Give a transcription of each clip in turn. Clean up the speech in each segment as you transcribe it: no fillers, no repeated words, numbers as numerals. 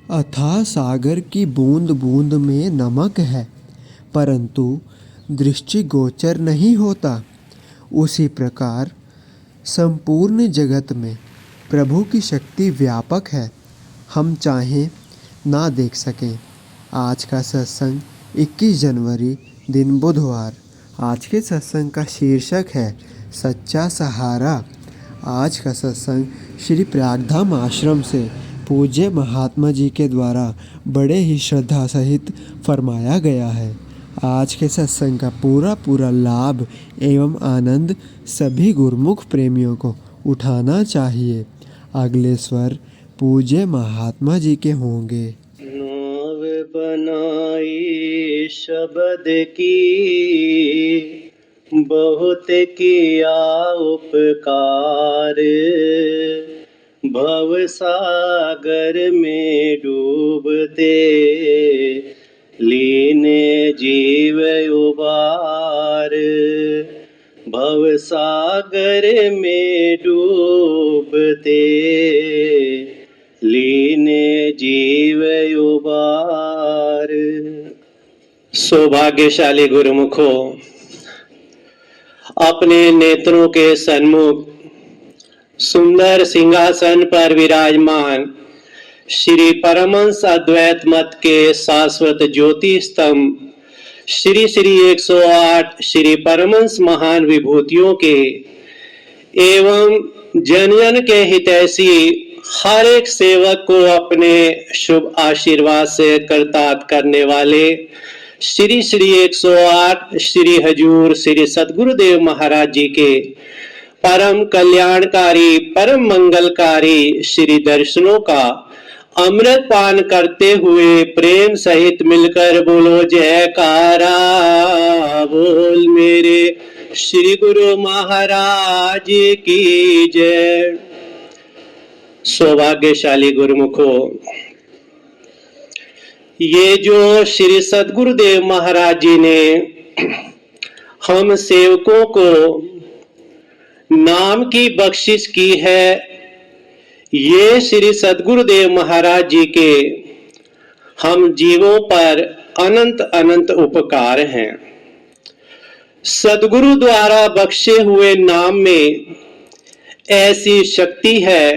अथाह सागर की बूंद बूंद में नमक है, परंतु दृष्टिगोचर नहीं होता। उसी प्रकार संपूर्ण जगत में प्रभु की शक्ति व्यापक है, हम चाहें ना देख सकें। आज का सत्संग 21 जनवरी दिन बुधवार। आज के सत्संग का शीर्षक है सच्चा सहारा। आज का सत्संग श्री प्रयागधाम आश्रम से पूज्य महात्मा जी के द्वारा बड़े ही श्रद्धा सहित फरमाया गया है। आज के सत्संग का पूरा लाभ एवं आनंद सभी गुरुमुख प्रेमियों को उठाना चाहिए। अगले स्वर पूज्य महात्मा जी के होंगे। नाव बनाई शब्द की, बहुत किया उपकार। भव सागर में डूबते, लीने जीव उबार। भव सागर में डूबते, लीने जीव उबार। सौभाग्यशाली गुरुमुखों, अपने नेत्रों के सन्मुख सुंदर सिंहासन पर विराजमान श्री परमहंस अद्वैत मत के शाश्वत ज्योति स्तंभ श्री श्री 108 श्री परमहंस महान विभूतियों के एवं जन जन के हितैषी हर एक सेवक को अपने शुभ आशीर्वाद से करतार्थ करने वाले श्री श्री 108 श्री हजूर श्री सद्गुरुदेव महाराज जी के परम कल्याणकारी परम मंगलकारी श्री दर्शनों का अमृत पान करते हुए प्रेम सहित मिलकर बोलो जयकारा। बोल मेरे श्री गुरु महाराज की जय। सौभाग्यशाली गुरुमुखों, ये जो श्री सद्गुरुदेव महाराज जी ने हम सेवकों को नाम की बख्शिश की है, ये श्री सद्गुरुदेव महाराज जी के हम जीवों पर अनंत अनंत उपकार हैं। सद्गुरु द्वारा बख्शे हुए नाम में ऐसी शक्ति है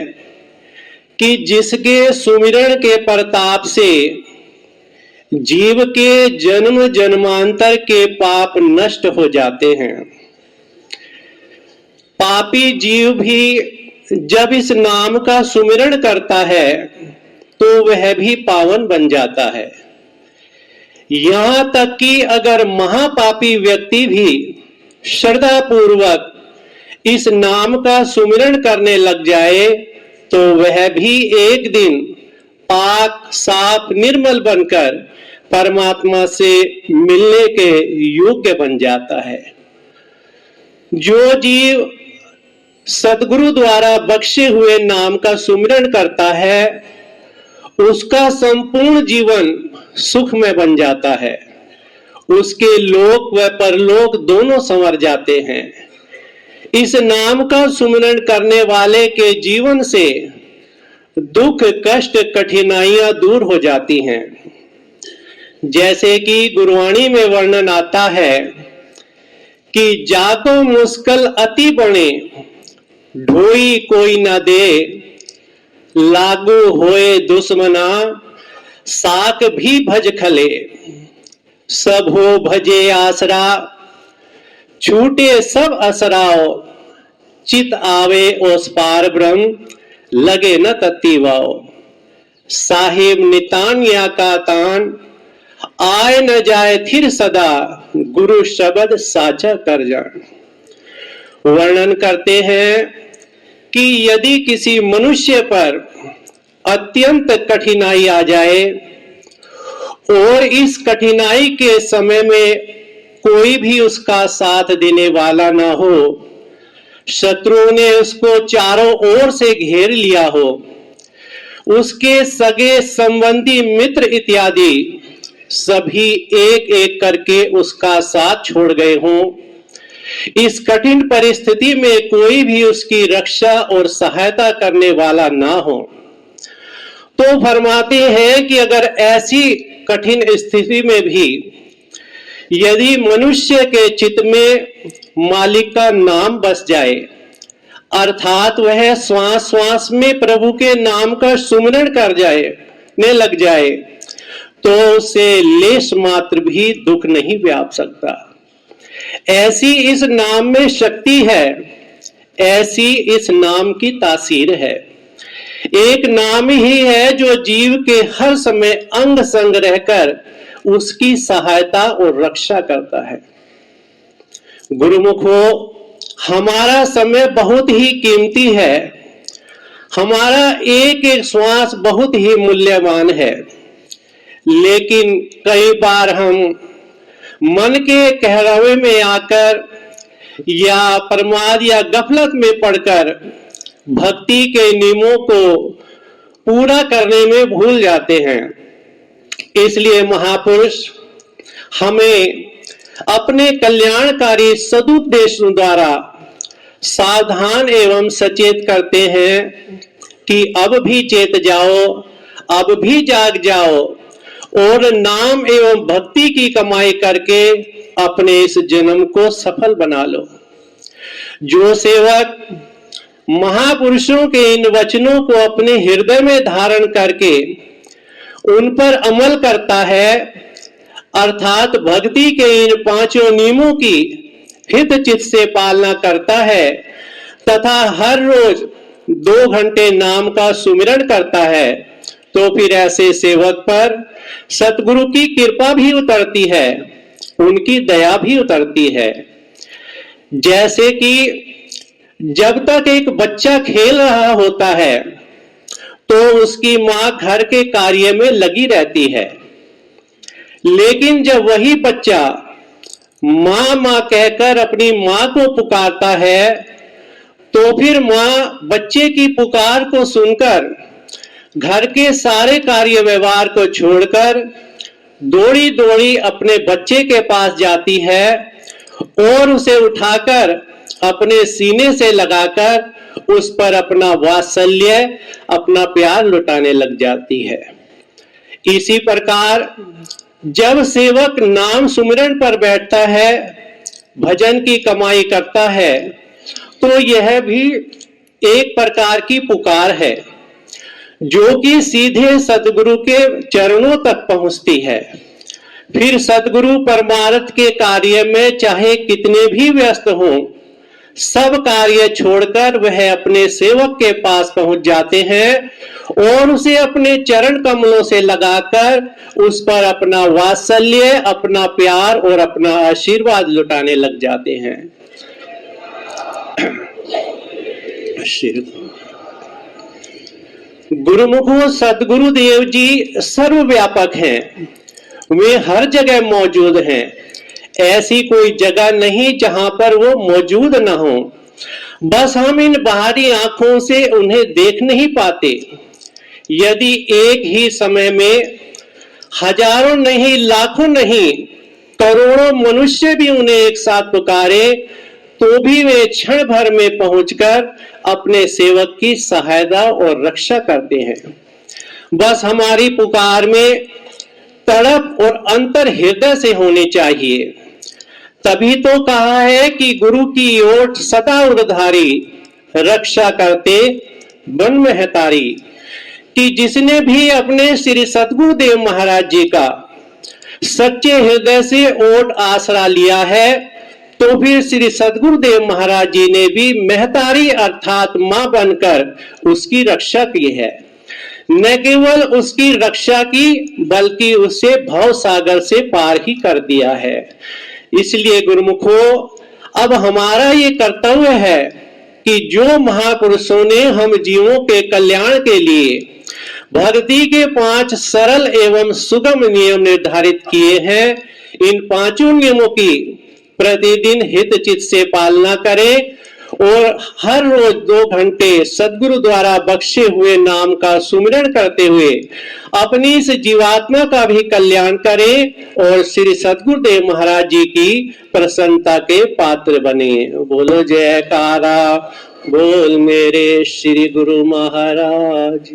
कि जिसके सुमिरण के प्रताप से जीव के जन्म जन्मांतर के पाप नष्ट हो जाते हैं। पापी जीव भी जब इस नाम का सुमिरण करता है तो वह भी पावन बन जाता है। यहां तक कि अगर महापापी व्यक्ति भी श्रद्धा पूर्वक इस नाम का सुमिरण करने लग जाए तो वह भी एक दिन पाक साफ निर्मल बनकर परमात्मा से मिलने के योग्य बन जाता है। जो जीव सद्गुरु द्वारा बख्शे हुए नाम का सुमिरण करता है उसका संपूर्ण जीवन सुख में बन जाता है। उसके लोक व परलोक दोनों संवर जाते हैं। इस नाम का सुमिरण करने वाले के जीवन से दुख कष्ट कठिनाइयां दूर हो जाती हैं। जैसे कि गुरुवाणी में वर्णन आता है कि जाको मुश्किल अति बने, ढोई कोई न दे। लागू होए दुश्मना, साक भी भज खले। सब हो भजे आसरा, छूटे सब असराओ। चित आवे ओस पार ब्रह्म, लगे न तत्ती वाओ। साहिब नितान या का तान, आए न जाए थिर सदा। गुरु शब्द साचा कर जान। वर्णन करते हैं कि यदि किसी मनुष्य पर अत्यंत कठिनाई आ जाए और इस कठिनाई के समय में कोई भी उसका साथ देने वाला ना हो, शत्रुओं ने उसको चारों ओर से घेर लिया हो, उसके सगे संबंधी मित्र इत्यादि सभी एक एक करके उसका साथ छोड़ गए हों, इस कठिन परिस्थिति में कोई भी उसकी रक्षा और सहायता करने वाला ना हो, तो फरमाते हैं कि अगर ऐसी कठिन स्थिति में भी यदि मनुष्य के चित्त में मालिक का नाम बस जाए, अर्थात वह श्वास श्वास में प्रभु के नाम का सुमिरन कर जाए ने लग जाए, तो उसे लेश मात्र भी दुख नहीं व्याप सकता। ऐसी इस नाम में शक्ति है, ऐसी इस नाम की तासीर है। एक नाम ही है जो जीव के हर समय अंग संग रहकर उसकी सहायता और रक्षा करता है। गुरुमुखो, हमारा समय बहुत ही कीमती है, हमारा एक एक श्वास बहुत ही मूल्यवान है, लेकिन कई बार हम मन के कहरावे में आकर या प्रमाद या गफलत में पड़कर भक्ति के नियमों को पूरा करने में भूल जाते हैं। इसलिए महापुरुष हमें अपने कल्याणकारी सदुपदेशों द्वारा सावधान एवं सचेत करते हैं कि अब भी चेत जाओ, अब भी जाग जाओ और नाम एवं भक्ति की कमाई करके अपने इस जन्म को सफल बना लो। जो सेवक महापुरुषों के इन वचनों को अपने हृदय में धारण करके उन पर अमल करता है, अर्थात भक्ति के इन पांचों नियमों की हित चित्त से पालना करता है तथा हर रोज 2 घंटे नाम का सुमिरन करता है, तो फिर ऐसे सेवक पर सतगुरु की कृपा भी उतरती है, उनकी दया भी उतरती है। जैसे कि जब तक एक बच्चा खेल रहा होता है तो उसकी मां घर के कार्य में लगी रहती है, लेकिन जब वही बच्चा मां मां कहकर अपनी मां को पुकारता है, तो फिर मां बच्चे की पुकार को सुनकर घर के सारे कार्य व्यवहार को छोड़कर दौड़ी दौड़ी अपने बच्चे के पास जाती है और उसे उठाकर अपने सीने से लगाकर उस पर अपना वात्सल्य, अपना प्यार लुटाने लग जाती है। इसी प्रकार जब सेवक नाम सुमिरन पर बैठता है, भजन की कमाई करता है, तो यह भी एक प्रकार की पुकार है जो कि सीधे सतगुरु के चरणों तक पहुंचती है। फिर सतगुरु परमार्थ के कार्य में चाहे कितने भी व्यस्त हों, सब कार्य छोड़कर वह अपने सेवक के पास पहुंच जाते हैं और उसे अपने चरण कमलों से लगाकर उस पर अपना वात्सल्य, अपना प्यार और अपना आशीर्वाद लुटाने लग जाते हैं। गुरुमुखों, सदगुरुदेव जी सर्वव्यापक हैं, वे हर जगह मौजूद हैं। ऐसी कोई जगह नहीं जहां पर वो मौजूद ना हो, बस हम इन बाहरी आंखों से उन्हें देख नहीं पाते। यदि एक ही समय में हजारों नहीं, लाखों नहीं, करोड़ों मनुष्य भी उन्हें एक साथ पुकारे, तो भी वे क्षण भर में पहुंचकर अपने सेवक की सहायता और रक्षा करते हैं। बस हमारी पुकार में तड़प और अंतर हृदय से होनी चाहिए। तभी तो कहा है कि गुरु की ओट सदा उर्धारी, रक्षा करते वन में तारी। कि जिसने भी अपने श्री सतगुरुदेव महाराज जी का सच्चे हृदय से ओट आसरा लिया है, तो फिर श्री सतगुरुदेव महाराज जी ने भी महतारी अर्थात मां बनकर उसकी रक्षा की है। न केवल उसकी रक्षा की, बल्कि उसे भव सागर से पार ही कर दिया है। इसलिए गुरुमुखो, अब हमारा ये कर्तव्य है कि जो महापुरुषों ने हम जीवों के कल्याण के लिए भक्ति के 5 सरल एवं सुगम नियम निर्धारित किए हैं, इन 5 नियमों की प्रतिदिन हित चित से पालना करें और हर रोज 2 घंटे सदगुरु द्वारा बख्शे हुए नाम का सुमिरन करते हुए अपनी इस जीवात्मा का भी कल्याण करें और श्री सतगुरुदेव महाराज जी की प्रसन्नता के पात्र बने। बोलो जयकारा, बोल मेरे श्री गुरु महाराज।